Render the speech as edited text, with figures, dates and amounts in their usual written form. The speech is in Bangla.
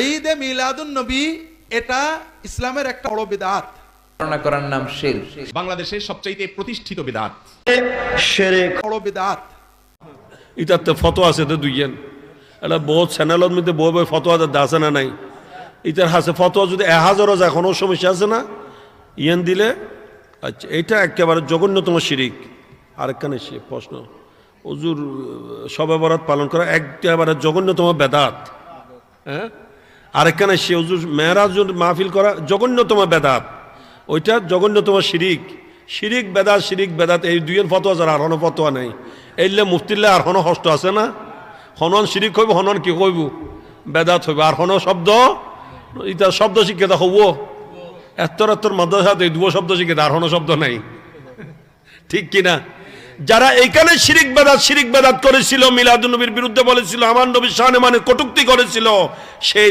ঈদে মিলাদুন নবী এটা ইসলামের একটা বড় বিদআত। ধারণা করার নাম শিরক। বাংলাদেশের সবচাইতে প্রতিষ্ঠিত বিদআত শিরক বড় বিদআত। ইতাতে ফতোয়া আছে তো দুইজন এটা বহুত চ্যানেলের মধ্যে বই বই ফতোয়া আছে না নাই ইতার হাসে ফতোয়া যদি 1000 যায় কোনো সমস্যা আছে না ইয়ান দিলে আচ্ছা এটা একেবারে জঘন্যতম শিরিক। আরেকখানে সে প্রশ্ন হুজুর শবে বরাত পালন করা একেবারে জঘন্যতম বেদাত। হ্যাঁ আরেকখানে সে হুজুর মেরাজ মাহফিল করা জঘন্যতম বেদাত, ওইটা জঘন্যতম শিরিক। শিরিক বেদাত এই দুইয়ের ফতোয়া যারা আর হনো ফতোয়া নেই এইলে মুফতিল্লে আর হনো হস্ত আছে না হনন শিরিক হইব হনন কি কইব বেদাত হইব আর হনো শব্দ ইটা শব্দ শিক্ষা হব এত্তর মাদ্রাসাতে এই দুটো শব্দ শিক্ষা আর হনো শব্দ নাই, ঠিক কিনা? যারা এইখানে শিরিক বেদাত করেছিল, মিলাদুন নবীর বিরুদ্ধে বলেছিল, আমার নবীর শানে মানে কটূক্তি করেছিল, সেই